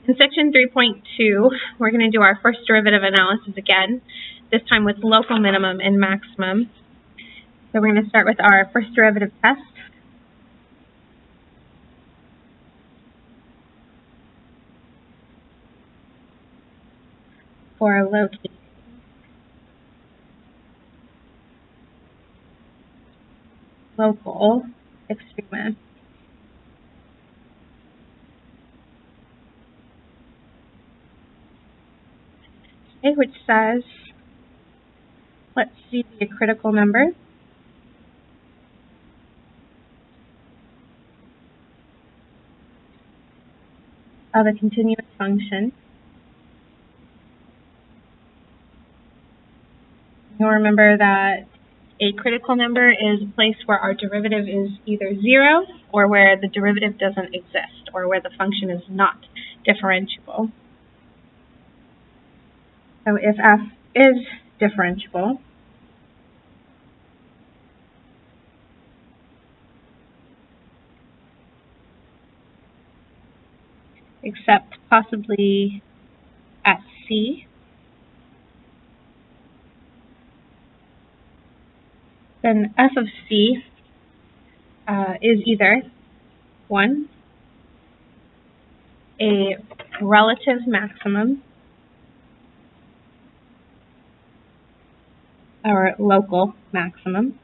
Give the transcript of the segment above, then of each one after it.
In section 3.2, we're going to do our first derivative analysis again, this time with local minimum and maximum. So we're going to start with our first derivative test. For locating local extrema. Okay, which says, let's see the critical number. Of a continuous function. You'll remember that a critical number is a place where our derivative is either 0 or where the derivative doesn't exist or where the function is not differentiable. So if f is differentiable, except possibly at c, then f of c is either 1, a relative maximum, or local maximum,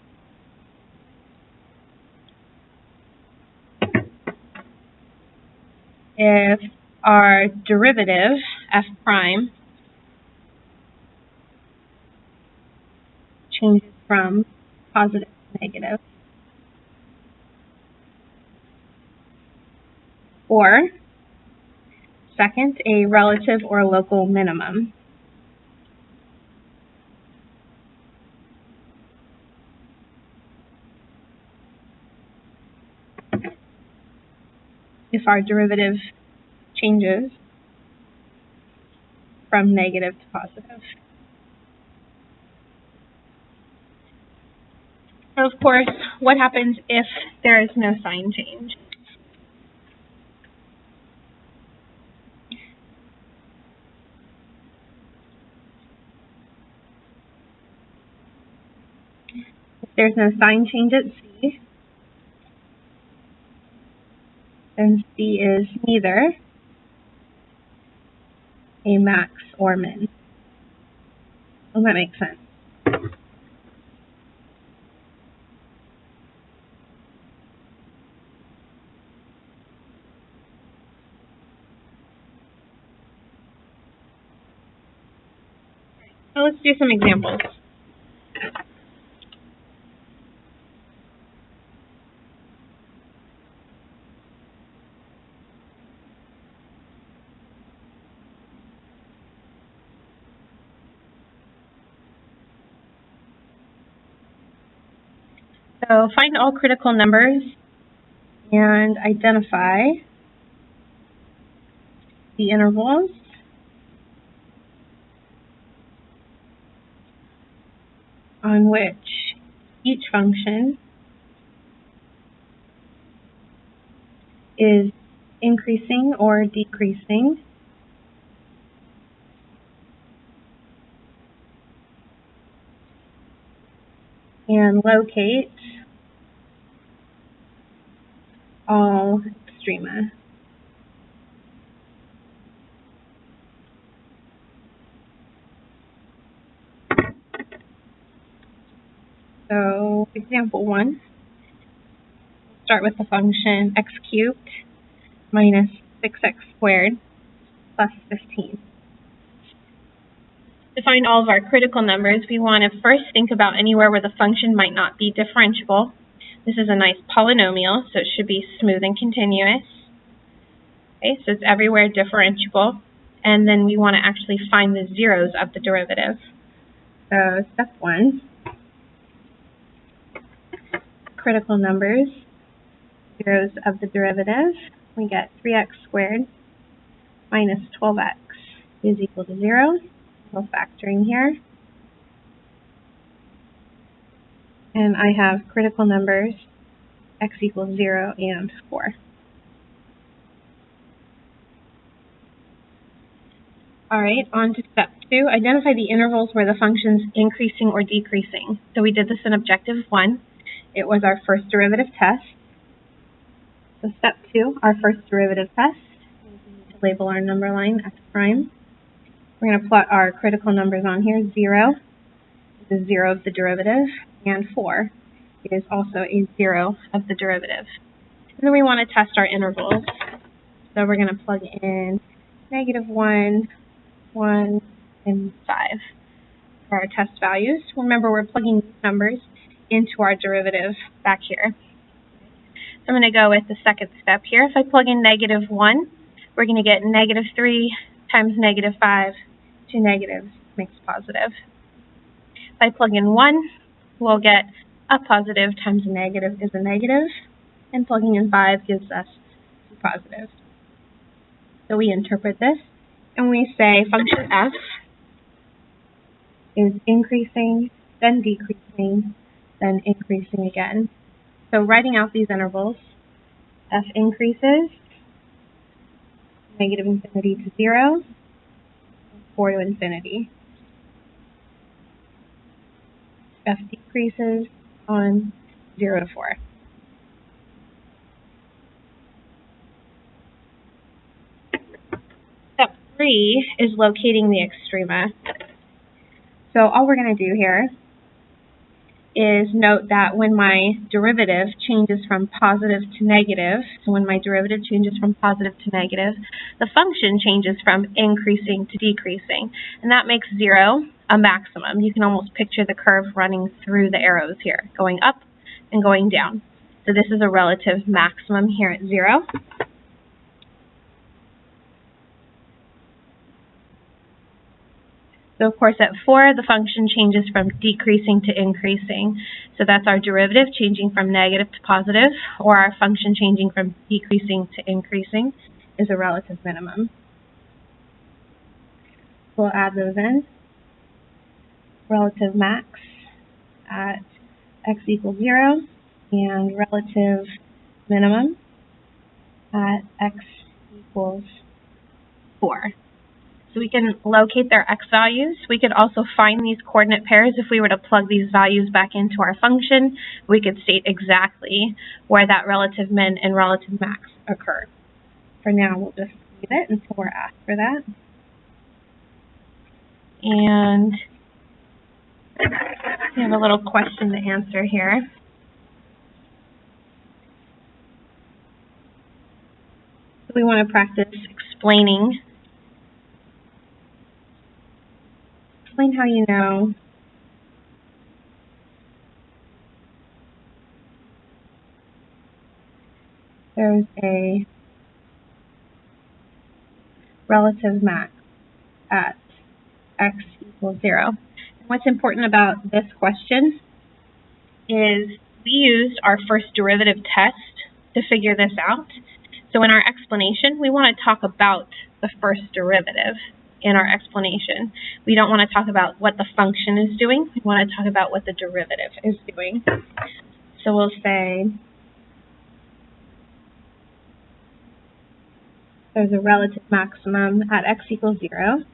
if our derivative, f prime, changes from positive to negative, or second, a relative or local minimum. If our derivative changes from negative to positive. So of course, what happens if there is no sign change? If there's no sign change at c, then c is neither a max or min. Well, that makes sense. So let's do some examples. So find all critical numbers and identify the intervals on which each function is increasing or decreasing and locate all extrema. So example 1, start with the function x cubed minus 6x squared plus 15. To find all of our critical numbers, we want to first think about anywhere where the function might not be differentiable. This is a nice polynomial, so it should be smooth and continuous. Okay, so it's everywhere differentiable. And then we want to actually find the zeros of the derivative. So step 1, critical numbers, zeros of the derivative. We get 3x squared minus 12x is equal to 0. We'll factoring here. And I have critical numbers, x equals 0 and 4. All right, on to step 2. Identify the intervals where the function's increasing or decreasing. So we did this in objective 1. It was our first derivative test. So step 2, our first derivative test. We need to label our number line x prime. We're going to plot our critical numbers on here. 0 is 0 of the derivative, and 4 is also a 0 of the derivative. And then we want to test our intervals. So we're going to plug in -1, 1, and 5 for our test values. Remember, we're plugging these numbers into our derivative back here. So I'm going to go with the second step here. If I plug in -1, we're going to get -3 times -5. 2 negatives makes positive. If I plug in 1, we'll get a positive times a negative is a negative, and plugging in 5 gives us 2 positives. So we interpret this, and we say function f is increasing, then decreasing, then increasing again. So writing out these intervals, f increases, -infinity to 0, 4 to infinity. F decreases on 0 to 4. Step 3 is locating the extrema. So all we're going to do here is note that when my derivative changes from positive to negative, so when my derivative changes from positive to negative, the function changes from increasing to decreasing, and that makes 0 a maximum. You can almost picture the curve running through the arrows here, going up and going down. So this is a relative maximum here at 0. So of course at 4, the function changes from decreasing to increasing. So that's our derivative changing from negative to positive, or our function changing from decreasing to increasing is a relative minimum. We'll add those in. Relative max at x equals 0, and relative minimum at x equals 4. So we can locate their x values. We could also find these coordinate pairs. If we were to plug these values back into our function, we could state exactly where that relative min and relative max occur. For now, we'll just leave it until we're asked for that. And we have a little question to answer here. So we want to practice explain how you know there's a relative max at x equals 0. And what's important about this question is we used our first derivative test to figure this out. So in our explanation, we want to talk about the first derivative in our explanation. We don't want to talk about what the function is doing. We want to talk about what the derivative is doing. So we'll say there's a relative maximum at x equals 0.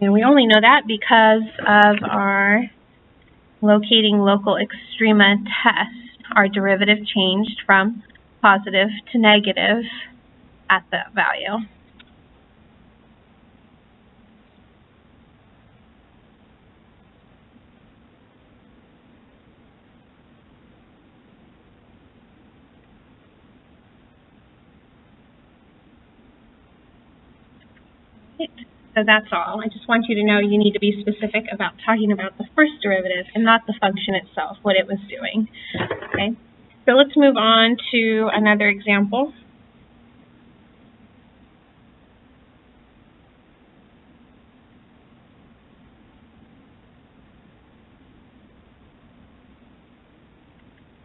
And we only know that because of our locating local extrema test. Our derivative changed from positive to negative at that value. So that's all. I just want you to know you need to be specific about talking about the first derivative and not the function itself, what it was doing. Okay. So let's move on to another example.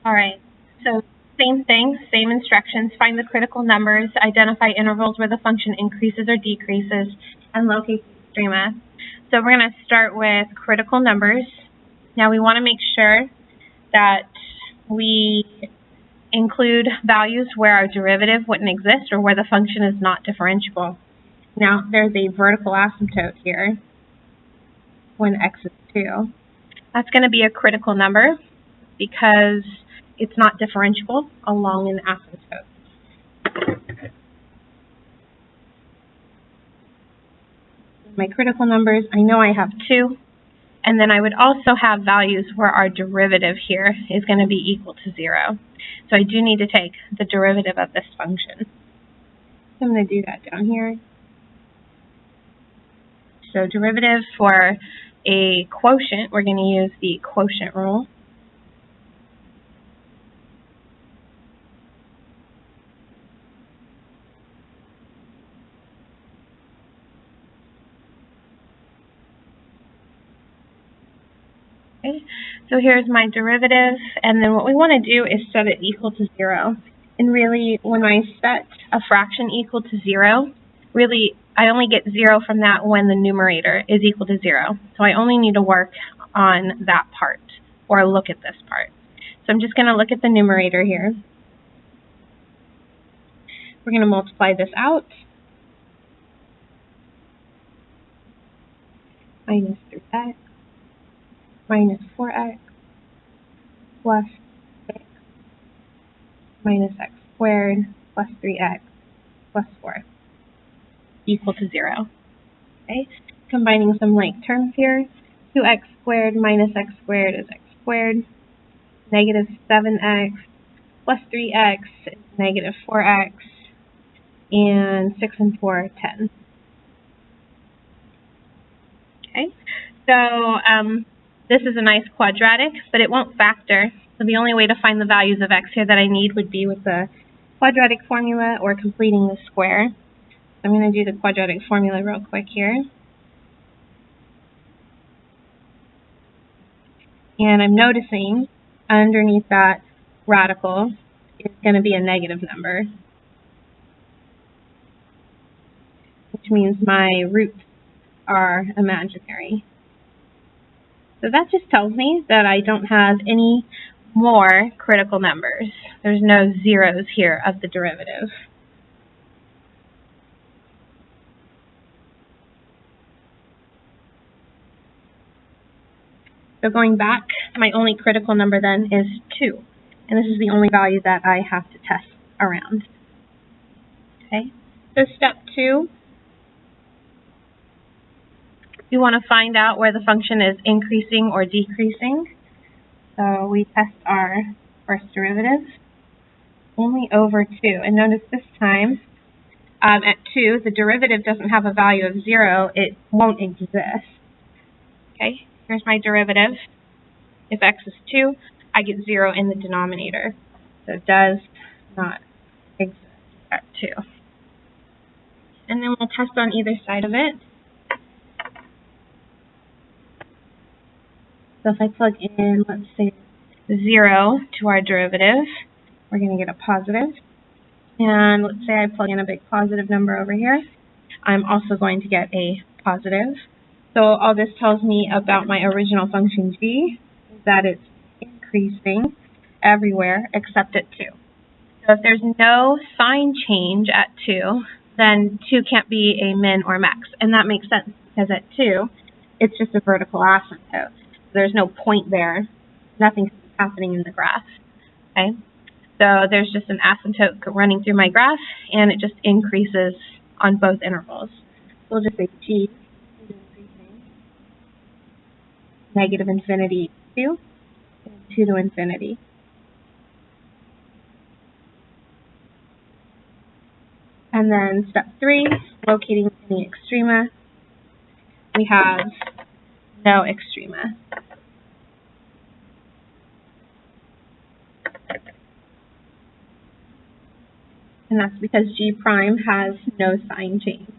All right. So same thing, same instructions. Find the critical numbers, identify intervals where the function increases or decreases, and locate the extrema. So we're going to start with critical numbers. Now we want to make sure that we include values where our derivative wouldn't exist or where the function is not differentiable. Now, there's a vertical asymptote here when x is 2. That's going to be a critical number because it's not differentiable along an asymptote. My critical numbers, I know I have 2. And then I would also have values where our derivative here is going to be equal to 0. So I do need to take the derivative of this function. So I'm going to do that down here. So derivative for a quotient, we're going to use the quotient rule. Okay, so here's my derivative, and then what we want to do is set it equal to 0. And really, when I set a fraction equal to 0, really, I only get 0 from that when the numerator is equal to 0. So I only need to work on that part, or look at this part. So I'm just going to look at the numerator here. We're going to multiply this out. Minus 3x. Minus 4x plus 6 minus x squared plus 3x plus 4 equal to 0. Okay, combining some like terms here, 2x squared minus x squared is x squared, negative 7x plus 3x is negative 4x, and 6 and 4, 10. Okay, so this is a nice quadratic, but it won't factor. So the only way to find the values of x here that I need would be with the quadratic formula or completing the square. So I'm going to do the quadratic formula real quick here. And I'm noticing underneath that radical is going to be a negative number, which means my roots are imaginary. So that just tells me that I don't have any more critical numbers. There's no zeros here of the derivative. So going back, my only critical number then is 2. And this is the only value that I have to test around. Okay, so step 2. We want to find out where the function is increasing or decreasing. So we test our first derivative, only over 2. And notice this time, at 2, the derivative doesn't have a value of 0. It won't exist. Okay, here's my derivative. If x is 2, I get 0 in the denominator. So it does not exist at 2. And then we'll test on either side of it. So if I plug in, let's say, 0 to our derivative, we're going to get a positive. And let's say I plug in a big positive number over here. I'm also going to get a positive. So all this tells me about my original function g is that it's increasing everywhere except at 2. So if there's no sign change at 2, then 2 can't be a min or max. And that makes sense because at 2, it's just a vertical asymptote. There's no point there. Nothing's happening in the graph. Okay? So there's just an asymptote running through my graph, and it just increases on both intervals. So we'll just say g is increasing. Negative infinity 2, and 2 to infinity. And then step 3, locating any extrema. We have no extrema. And that's because g prime has no sign change.